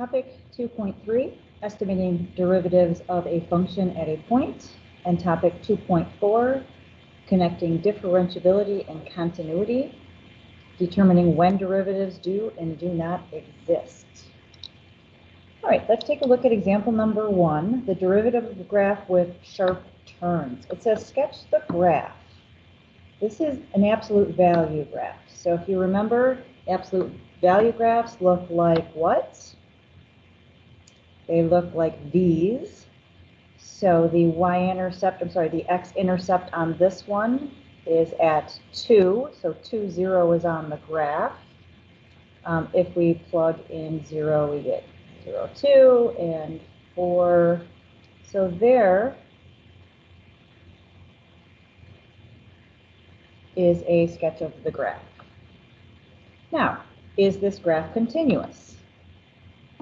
Topic 2.3, estimating derivatives of a function at a point, and topic 2.4, connecting differentiability and continuity, determining when derivatives do and do not exist. All right, let's take a look at example number 1, the derivative of a graph with sharp turns. It says sketch the graph. This is an absolute value graph. So if you remember, absolute value graphs look like what? They look like these. So the y-intercept, the x-intercept on this one is at 2. So 2, 0 is on the graph. If we plug in 0, we get 0, 2, and 4. So there is a sketch of the graph. Now, is this graph continuous?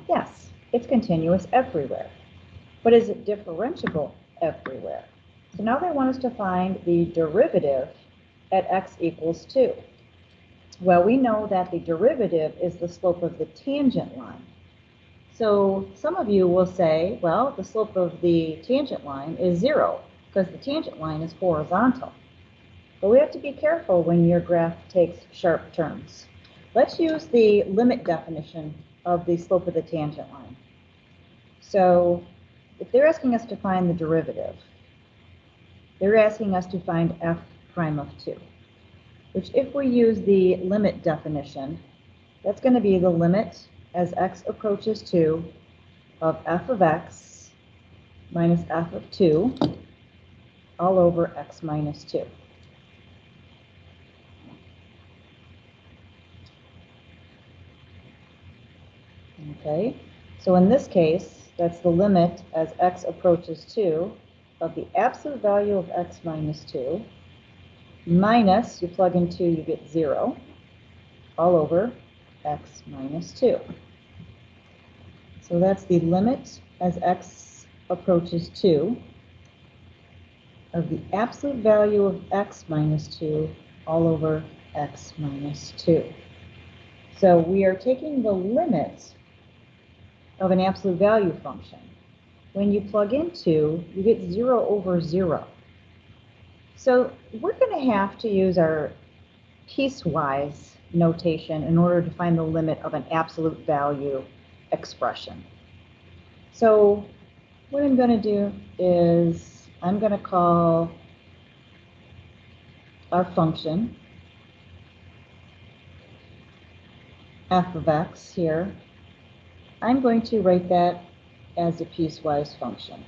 Yes. It's continuous everywhere. But is it differentiable everywhere? So now they want us to find the derivative at x equals 2. Well, we know that the derivative is the slope of the tangent line. So some of you will say, well, the slope of the tangent line is 0 because the tangent line is horizontal. But we have to be careful when your graph takes sharp turns. Let's use the limit definition of the slope of the tangent line. So if they're asking us to find the derivative, they're asking us to find f prime of 2, which if we use the limit definition, that's going to be the limit as x approaches 2 of f of x minus f of 2 all over x minus 2. Okay, so in this case, that's the limit as x approaches 2 of the absolute value of x minus 2 minus, you plug in 2, you get 0, all over x minus 2. So that's the limit as x approaches 2 of the absolute value of x minus 2 all over x minus 2. So we are taking the limit of an absolute value function. When you plug in 2, you get 0 over 0. So we're going to have to use our piecewise notation in order to find the limit of an absolute value expression. So what I'm going to do is I'm going to call our function f of x here. I'm going to write that as a piecewise function.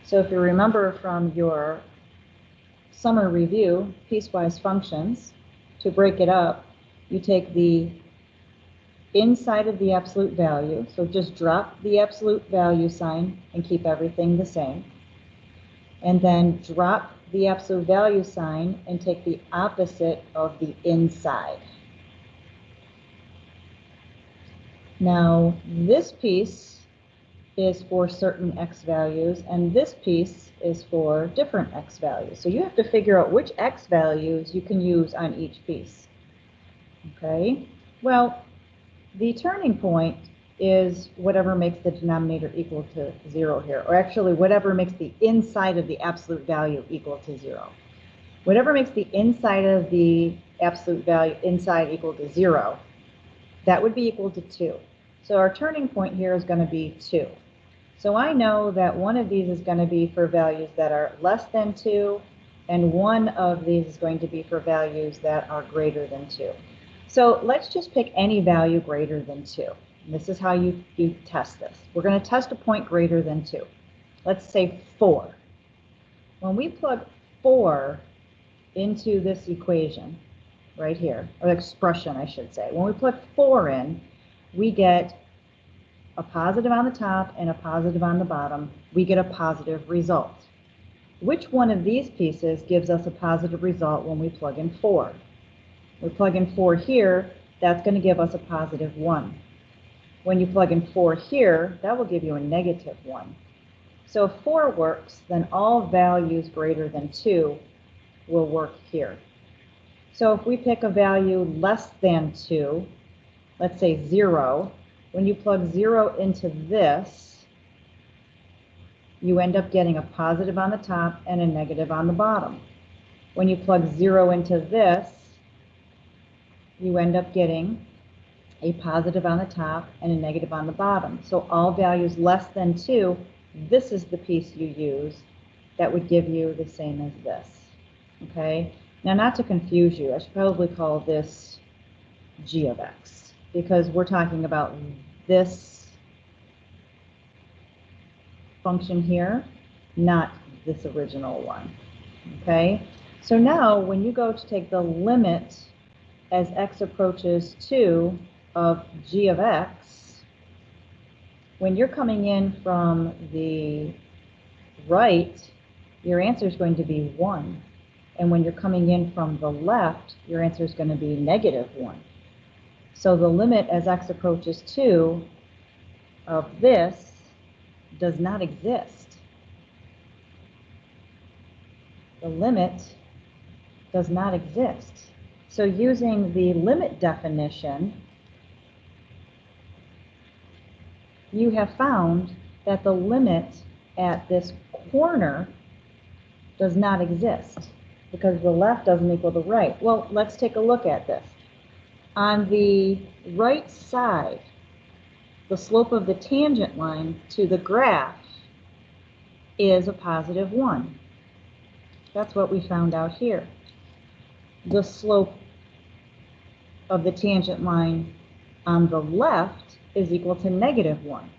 So if you remember from your summer review, piecewise functions, to break it up, you take the inside of the absolute value, so just drop the absolute value sign and keep everything the same, and then drop the absolute value sign and take the opposite of the inside. Now, this piece is for certain x values, and this piece is for different x values. So you have to figure out which x values you can use on each piece. Okay? Well, the turning point is whatever makes the denominator equal to 0 here, or actually whatever makes the inside of the absolute value equal to 0. Whatever makes the inside of the absolute value inside equal to 0, that would be equal to 2. So our turning point here is going to be 2. So I know that one of these is going to be for values that are less than 2, and one of these is going to be for values that are greater than 2. So let's just pick any value greater than 2. And this is how you test this. We're going to test a point greater than 2. Let's say 4. When we plug 4 into this equation right here, or expression I should say, when we plug 4 in, we get a positive on the top and a positive on the bottom. We get a positive result. Which one of these pieces gives us a positive result when we plug in 4? We plug in 4 here, that's going to give us a positive 1. When you plug in 4 here, that will give you a negative 1. So if 4 works, then all values greater than 2 will work here. So if we pick a value less than 2, let's say 0, When you plug 0 into this, you end up getting a positive on the top and a negative on the bottom. When you plug 0 into this, you end up getting a positive on the top and a negative on the bottom. So all values less than 2, this is the piece you use that would give you the same as this. Okay? Now, not to confuse you, I should probably call this g of x, because we're talking about this function here, not this original one. Okay? So now, when you go to take the limit as x approaches 2 of g of x, when you're coming in from the right, your answer is going to be 1. And when you're coming in from the left, your answer is going to be negative 1. So the limit as x approaches 2 of this does not exist. The limit does not exist. So using the limit definition, you have found that the limit at this corner does not exist because the left doesn't equal the right. Well, let's take a look at this. On the right side, the slope of the tangent line to the graph is a positive 1. That's what we found out here. The slope of the tangent line on the left is equal to negative 1.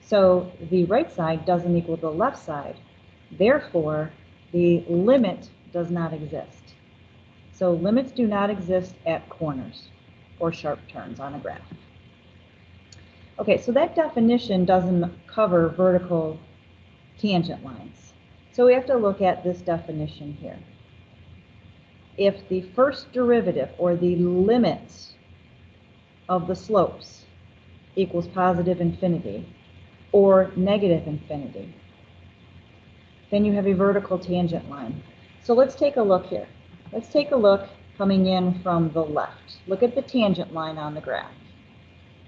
So the right side doesn't equal the left side. Therefore, the limit does not exist. So limits do not exist at corners or sharp turns on a graph. Okay, so that definition doesn't cover vertical tangent lines. So we have to look at this definition here. If the first derivative, or the limit of the slopes, equals positive infinity or negative infinity, then you have a vertical tangent line. So let's take a look here. Let's take a look coming in from the left. Look at the tangent line on the graph.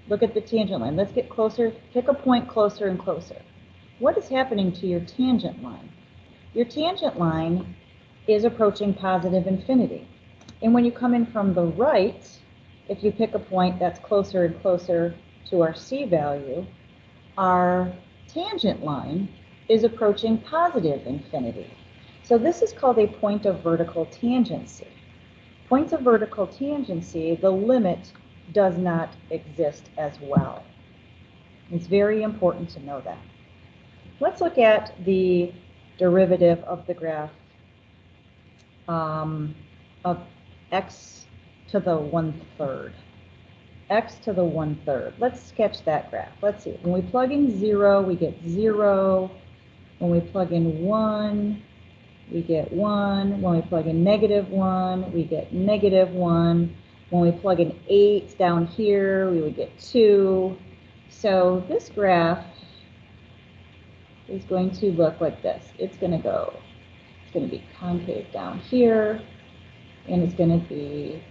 Look at the tangent line. Let's get closer. Pick a point closer and closer. What is happening to your tangent line? Your tangent line is approaching positive infinity. And when you come in from the right, if you pick a point that's closer and closer to our C value, our tangent line is approaching positive infinity. So this is called a point of vertical tangency. Points of vertical tangency, the limit does not exist as well. It's very important to know that. Let's look at the derivative of the graph of x to the 1/3. X to the 1/3. Let's sketch that graph. Let's see. When we plug in 0, we get 0. When we plug in 1, we get 1. When we plug in -1, we get -1. When we plug in 8 down here, we would get 2. So this graph is going to look like this. It's going to be concave down here, and it's going to be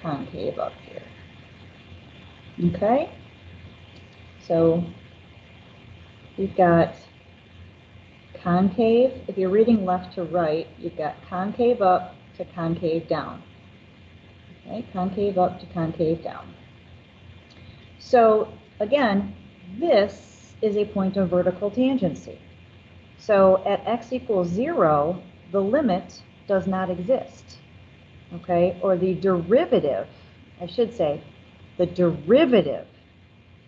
concave up here. Okay? So we've got concave. If you're reading left to right, you've got concave up to concave down. Okay, concave up to concave down. So again, this is a point of vertical tangency. So at x equals 0, the limit does not exist. Okay, or the derivative, I should say, the derivative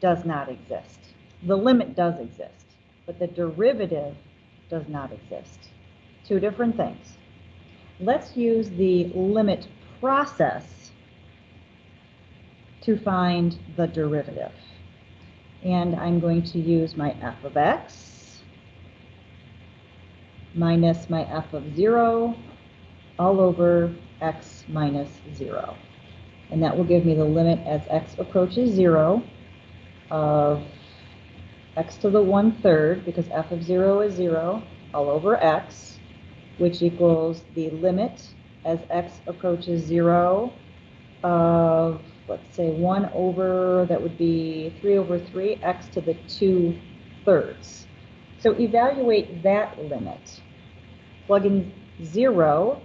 does not exist. The limit does exist, but the derivative does not exist. Two different things. Let's use the limit process to find the derivative. And I'm going to use my f of x minus my f of 0 all over x minus 0. And that will give me the limit as x approaches 0 of x to the 1/3, because f of 0 is 0, all over x, which equals the limit as x approaches 0 of, let's say 1 over, that would be 3 over 3, x to the 2/3. So evaluate that limit. Plug in 0.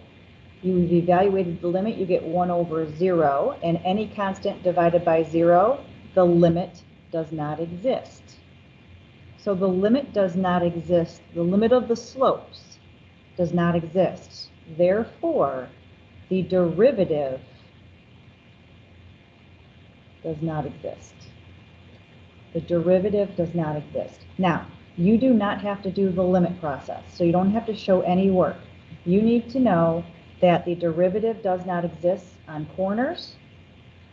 You've evaluated the limit, you get 1 over 0, and any constant divided by 0, the limit does not exist. So the limit does not exist. The limit of the slopes does not exist. Therefore, the derivative does not exist. The derivative does not exist. Now, you do not have to do the limit process, so you don't have to show any work. You need to know that the derivative does not exist on corners,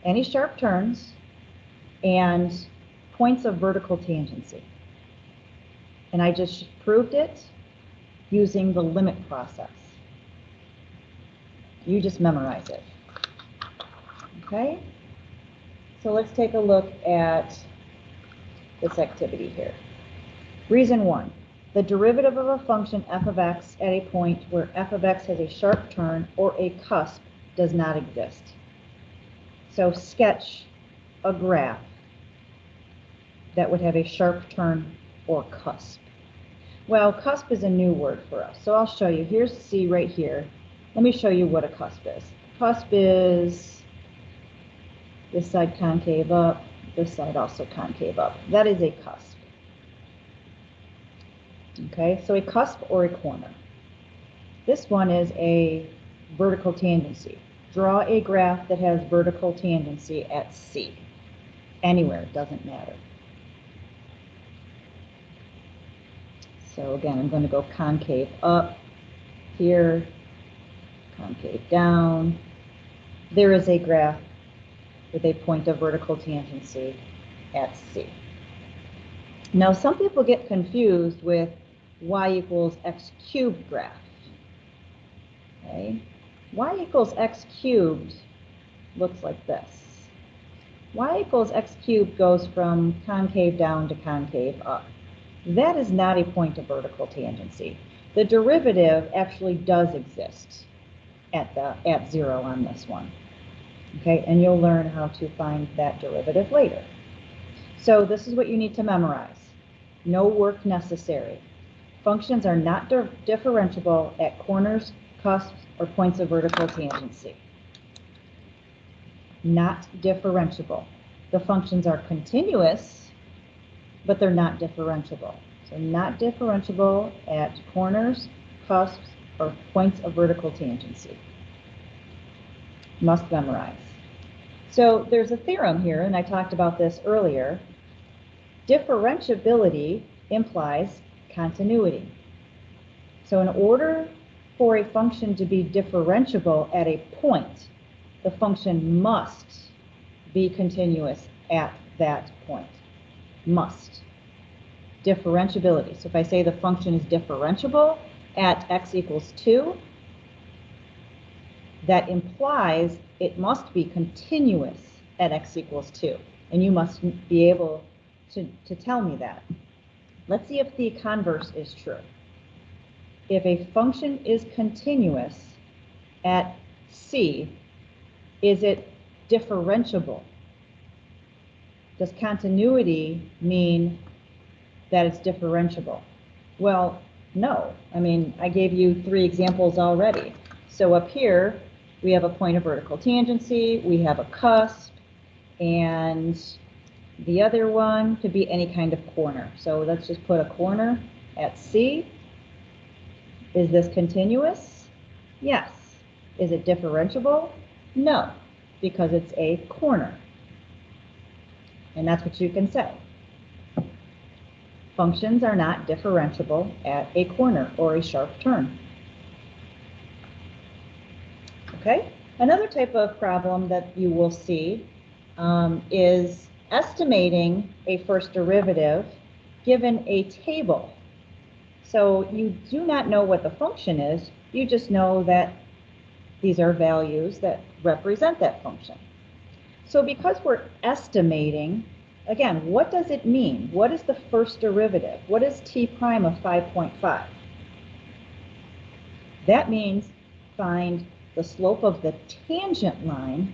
any sharp turns, and points of vertical tangency. And I just proved it using the limit process. You just memorize it. Okay? So let's take a look at this activity here. Reason 1. The derivative of a function f of x at a point where f of x has a sharp turn or a cusp does not exist. So sketch a graph that would have a sharp turn or cusp. Well, cusp is a new word for us, so I'll show you. Here's C right here. Let me show you what a cusp is. Cusp is this side concave up, this side also concave up. That is a cusp. Okay, so a cusp or a corner. This one is a vertical tangency. Draw a graph that has vertical tangency at C. Anywhere, it doesn't matter. So again, I'm going to go concave up here, concave down. There is a graph with a point of vertical tangency at C. Now, some people get confused with y equals x cubed graph. Okay, y equals x cubed looks like this. Y equals x cubed goes from concave down to concave up. That is not a point of vertical tangency. The derivative actually does exist at 0 on this one. Okay, and you'll learn how to find that derivative later. So this is what you need to memorize. No work necessary. Functions are not differentiable at corners, cusps, or points of vertical tangency. Not differentiable. The functions are continuous, but they're not differentiable. So not differentiable at corners, cusps, or points of vertical tangency. Must memorize. So there's a theorem here, and I talked about this earlier. Differentiability implies continuity. So in order for a function to be differentiable at a point, the function must be continuous at that point. Must. Differentiability. So if I say the function is differentiable at x equals 2, that implies it must be continuous at x equals 2. And you must be able to tell me that. Let's see if the converse is true. If a function is continuous at C, is it differentiable? Does continuity mean that it's differentiable? Well, no. I mean, I gave you 3 examples already. So up here, we have a point of vertical tangency, we have a cusp, and the other one could be any kind of corner. So let's just put a corner at C. Is this continuous? Yes. Is it differentiable? No, because it's a corner. And that's what you can say. Functions are not differentiable at a corner or a sharp turn. Okay? Another type of problem that you will see is estimating a first derivative given a table. So you do not know what the function is, you just know that these are values that represent that function. So because we're estimating, again, what does it mean? What is the first derivative? What is t prime of 5.5? That means find the slope of the tangent line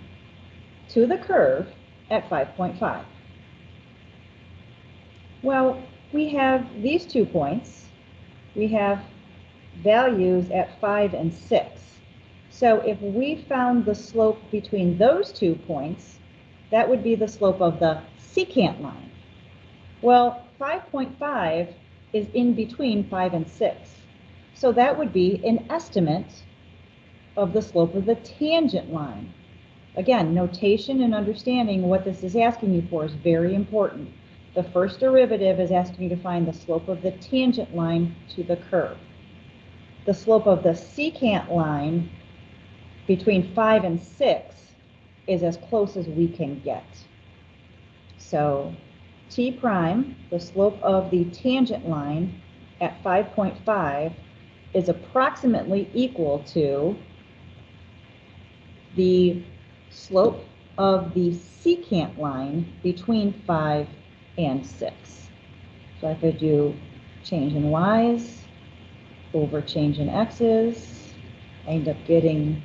to the curve at 5.5. Well, we have these 2 points. We have values at 5 and 6. So if we found the slope between those 2 points, that would be the slope of the secant line. Well, 5.5 is in between 5 and 6. So that would be an estimate of the slope of the tangent line. Again, notation and understanding what this is asking you for is very important. The first derivative is asking you to find the slope of the tangent line to the curve. The slope of the secant line between 5 and 6 is as close as we can get. So T prime, the slope of the tangent line at 5.5, is approximately equal to the slope of the secant line between 5 and 6. So I could do change in y's over change in x's. I end up getting,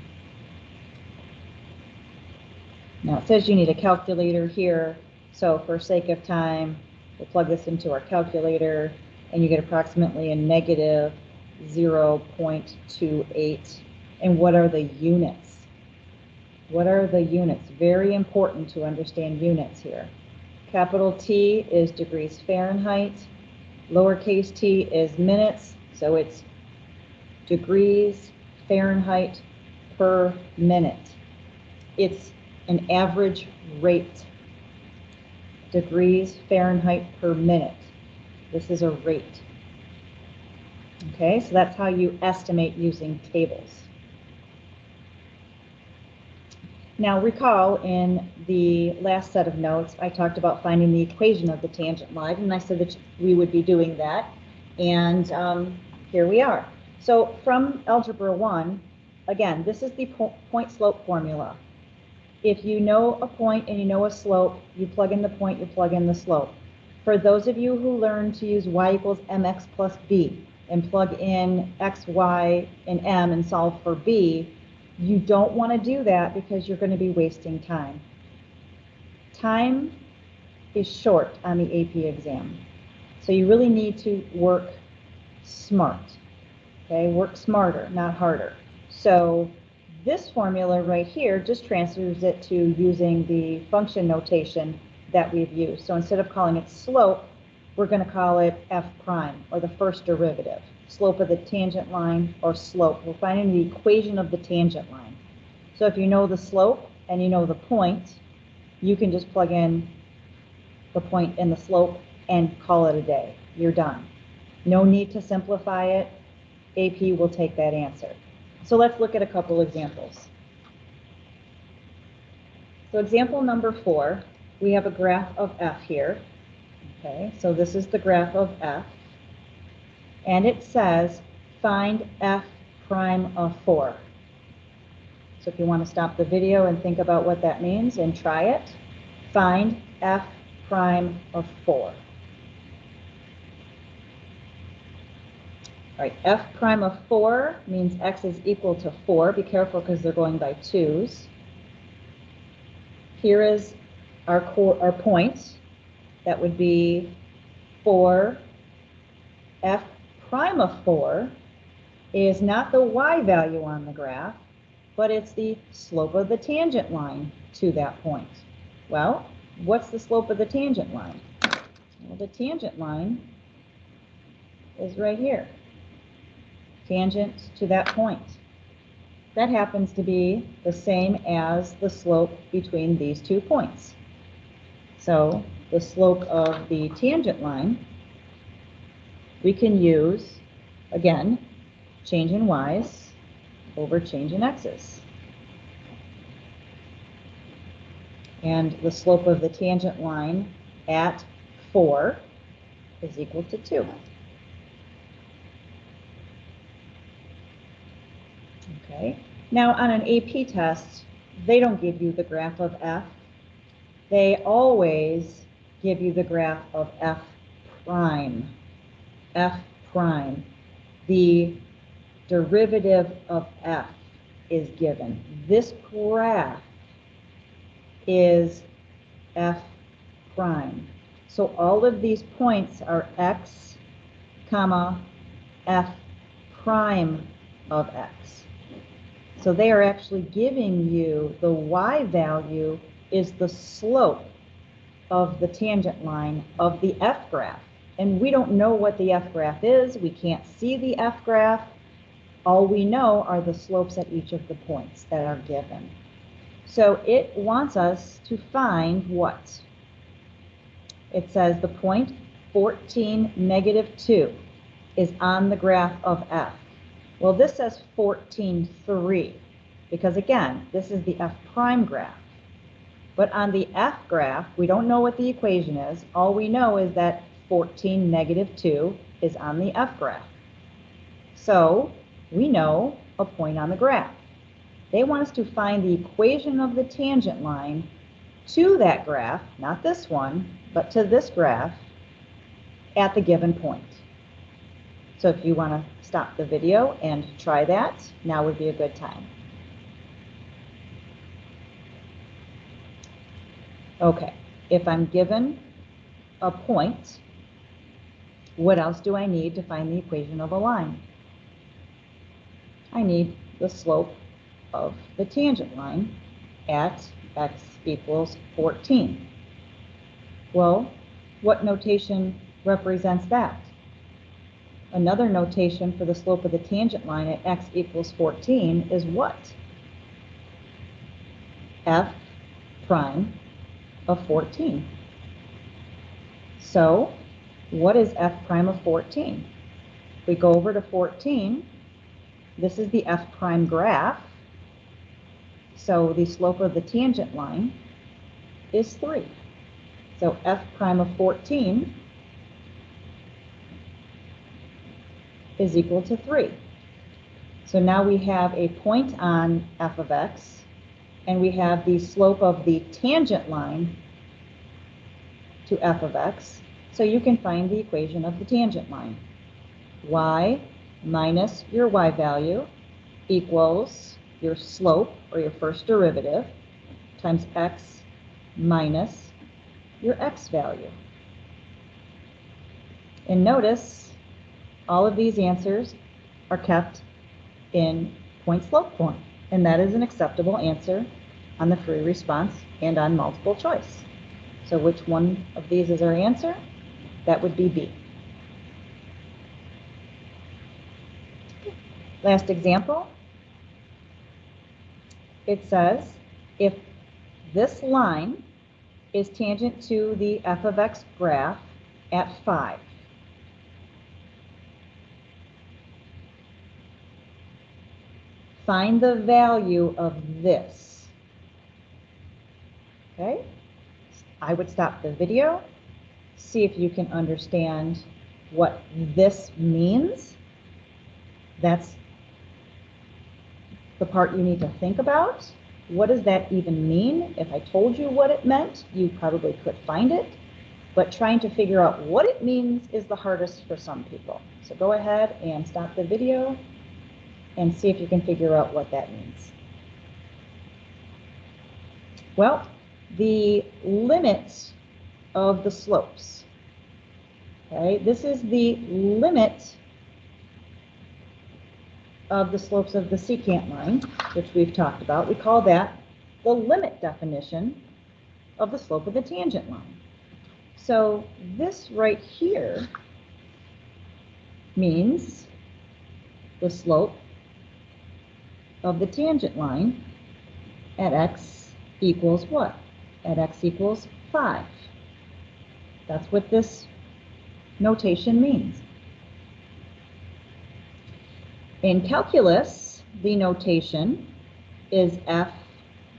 now it says you need a calculator here, so for sake of time, we'll plug this into our calculator, and you get approximately a negative 0.28. And what are the units? What are the units? Very important to understand units here. Capital T is degrees Fahrenheit. Lowercase t is minutes, so it's degrees Fahrenheit per minute. It's an average rate. Degrees Fahrenheit per minute. This is a rate. Okay, so that's how you estimate using tables. Now recall in the last set of notes, I talked about finding the equation of the tangent line, and I said that we would be doing that. And here we are. So from Algebra 1, again, this is the point slope formula. If you know a point and you know a slope, you plug in the point, you plug in the slope. For those of you who learn to use y equals mx plus b and plug in x, y, and m and solve for b, you don't want to do that because you're going to be wasting time. Time is short on the AP exam. So you really need to work smart. Okay, work smarter, not harder. So this formula right here just transfers it to using the function notation that we've used. So instead of calling it slope, we're going to call it f prime, or the first derivative. Slope of the tangent line, or slope. We're finding the equation of the tangent line. So if you know the slope and you know the point, you can just plug in the point and the slope and call it a day. You're done. No need to simplify it. AP will take that answer. So let's look at a couple examples. So example number 4, we have a graph of f here. Okay, so this is the graph of f. And it says, find f prime of 4. So if you want to stop the video and think about what that means and try it, find f prime of 4. All right, f prime of 4 means x is equal to 4. Be careful because they're going by 2's. Here is our point. That would be 4. F prime of 4 is not the y value on the graph, but it's the slope of the tangent line to that point. Well, what's the slope of the tangent line? Well, the tangent line is right here. Tangent to that point. That happens to be the same as the slope between these 2 points. So the slope of the tangent line, we can use, again, change in y's over change in x's. And the slope of the tangent line at 4 is equal to 2. Okay. Now on an AP test, they don't give you the graph of f. They always give you the graph of f prime. F prime. The derivative of f is given. This graph is f prime. So all of these points are x, comma, f prime of x. So they are actually giving you the y value is the slope of the tangent line of the f graph. And we don't know what the f graph is. We can't see the f graph. All we know are the slopes at each of the points that are given. So it wants us to find what? It says the point 14, -2 is on the graph of f. Well, this says 14, 3, because again, this is the f prime graph. But on the f graph, we don't know what the equation is. All we know is that 14, -2 is on the f graph. So we know a point on the graph. They want us to find the equation of the tangent line to that graph, not this one, but to this graph at the given point. So if you want to stop the video and try that, now would be a good time. Okay, if I'm given a point, what else do I need to find the equation of a line? I need the slope of the tangent line at x equals 14. Well, what notation represents that? Another notation for the slope of the tangent line at x equals 14 is what? F prime of 14. So what is f prime of 14? If we go over to 14, this is the f prime graph. So the slope of the tangent line is 3. So f prime of 14 is equal to 3. So now we have a point on f of x, and we have the slope of the tangent line to f of x. So you can find the equation of the tangent line. Y minus your y value equals your slope, or your first derivative, times x minus your x value. And notice all of these answers are kept in point-slope form, and that is an acceptable answer on the free response and on multiple choice. So which one of these is our answer? That would be B. Last example. It says if this line is tangent to the f of x graph at 5, find the value of this. Okay? I would stop the video, see if you can understand what this means. That's the part you need to think about. What does that even mean? If I told you what it meant, you probably could find it, but trying to figure out what it means is the hardest for some people. So go ahead and stop the video and see if you can figure out what that means. Well, the limit of the slopes. Okay, this is the limit of the slopes of the secant line, which we've talked about. We call that the limit definition of the slope of the tangent line. So this right here means the slope of the tangent line at x equals what? At x equals 5. That's what this notation means. In calculus, the notation is f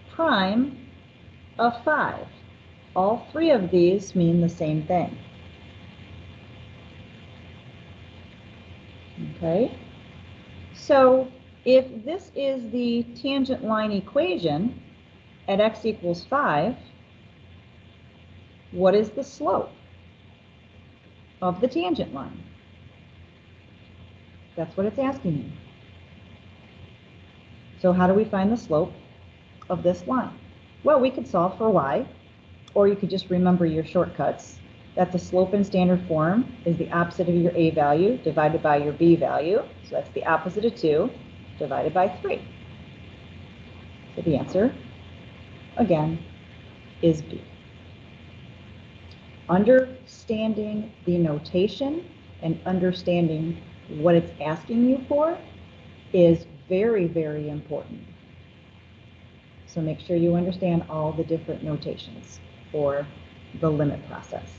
prime of 5. All three of these mean the same thing. Okay, so if this is the tangent line equation at x equals 5, what is the slope of the tangent line? That's what it's asking you. So how do we find the slope of this line? Well, we could solve for y, or you could just remember your shortcuts, that the slope in standard form is the opposite of your a value divided by your b value. So that's the opposite of 2 divided by 3. So the answer, again, is B. Understanding the notation and understanding what it's asking you for is very, very important. So make sure you understand all the different notations for the limit process.